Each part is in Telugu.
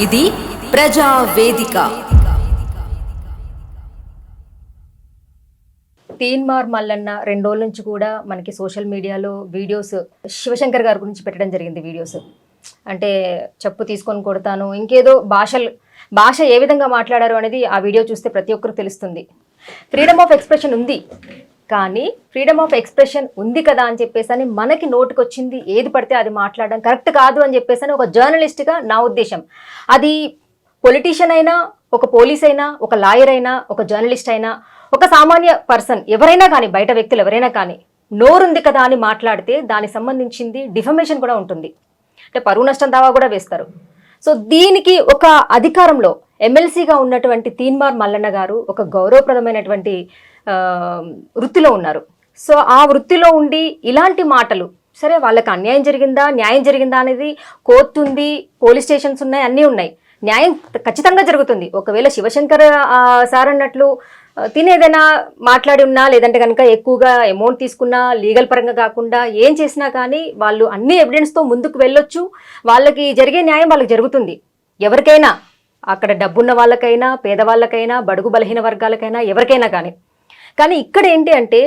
ఇది ప్రజా వేదిక. తీన్మార్ మల్లన్న 2 రోజుల నుంచి కూడా మనకి సోషల్ మీడియాలో వీడియోస్ శివశంకర్ గారి గురించి పెట్టడం జరిగింది. వీడియోస్ అంటే చెప్పు తీసుకొని కొడతాను, ఇంకేదో భాష ఏ విధంగా మాట్లాడారు అనేది ఆ వీడియో చూస్తే ప్రతి ఒక్కరు తెలుస్తుంది. ఫ్రీడమ్ ఆఫ్ ఎక్స్ప్రెషన్ ఉంది, కానీ ఫ్రీడమ్ ఆఫ్ ఎక్స్ప్రెషన్ ఉంది కదా అని చెప్పేసి మనకి నోటికి వచ్చింది ఏది పడితే అది మాట్లాడడం కరెక్ట్ కాదు అని చెప్పేసి ఒక జర్నలిస్ట్గా నా ఉద్దేశం. అది పొలిటీషియన్ అయినా, ఒక పోలీస్ అయినా, ఒక లాయర్ అయినా, ఒక జర్నలిస్ట్ అయినా, ఒక సామాన్య పర్సన్ ఎవరైనా కానీ, బయట వ్యక్తులు ఎవరైనా కానీ నోరుంది కదా అని మాట్లాడితే దానికి సంబంధించింది డిఫమేషన్ కూడా ఉంటుంది, అంటే పరువు నష్టం దావా కూడా వేస్తారు. సో దీనికి ఒక అధికారంలో ఎమ్మెల్సీగా ఉన్నటువంటి తీన్మార్ మల్లన్న గారు ఒక గౌరవప్రదమైనటువంటి వృత్తిలో ఉన్నారు. సో ఆ వృత్తిలో ఉండి ఇలాంటి మాటలు, సరే వాళ్ళకి అన్యాయం జరిగిందా న్యాయం జరిగిందా అనేది కోర్టు ఉంది, పోలీస్ స్టేషన్స్ ఉన్నాయి, అన్నీ ఉన్నాయి, న్యాయం ఖచ్చితంగా జరుగుతుంది. ఒకవేళ శివశంకర్ సార్ అన్నట్లు తినేదైనా మాట్లాడి ఉన్నా, లేదంటే కనుక ఎక్కువగా అమౌంట్ తీసుకున్నా, లీగల్ పరంగా కాకుండా ఏం చేసినా కానీ వాళ్ళు అన్ని ఎవిడెన్స్తో ముందుకు వెళ్ళొచ్చు. వాళ్ళకి జరిగే న్యాయం వాళ్ళకి జరుగుతుంది. ఎవరికైనా, అక్కడ డబ్బున్న వాళ్ళకైనా, పేదవాళ్ళకైనా, బడుగు బలహీన వర్గాలకైనా, ఎవరికైనా కానీ ఇక్కడ ఏంటి అంటే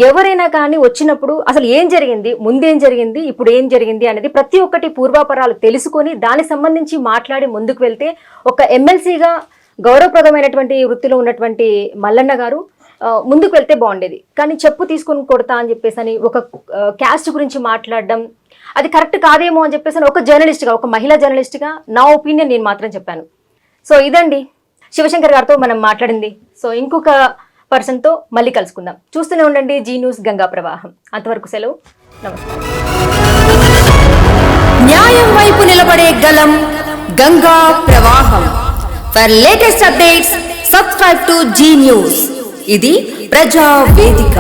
ఎవరైనా కానీ వచ్చినప్పుడు అసలు ఏం జరిగింది, ముందేం జరిగింది, ఇప్పుడు ఏం జరిగింది అనేది ప్రతి ఒక్కటి పూర్వాపరాలు తెలుసుకొని దానికి సంబంధించి మాట్లాడి ముందుకు వెళ్తే ఒక ఎమ్మెల్సీగా గౌరవప్రదమైనటువంటి వృత్తిలో ఉన్నటువంటి మల్లన్న గారు ముందుకు వెళ్తే బాగుండేది. కానీ చెప్పు తీసుకొని కొడతా అని చెప్పేసి ఒక క్యాస్ట్ గురించి మాట్లాడడం అది కరెక్ట్ కాదేమో అని చెప్పేసి ఒక జర్నలిస్ట్గా, ఒక మహిళా జర్నలిస్ట్గా నా ఒపీనియన్ నేను మాత్రం చెప్పాను. సో ఇదండి శివశంకర్ గారితో మనం మాట్లాడింది. సో ఇంకొక పర్సన్తో మళ్ళీ కలుసుకుందాం. చూస్తూనే ఉండండి జీ న్యూస్ గంగా ప్రవాహం. అంతవరకు సెలవు, నమస్కారం. న్యాయం వైపు నిలబడే గలం గంగా ప్రవాహం. For latest updates subscribe to Zee News. ఇది ప్రజా వేదిక.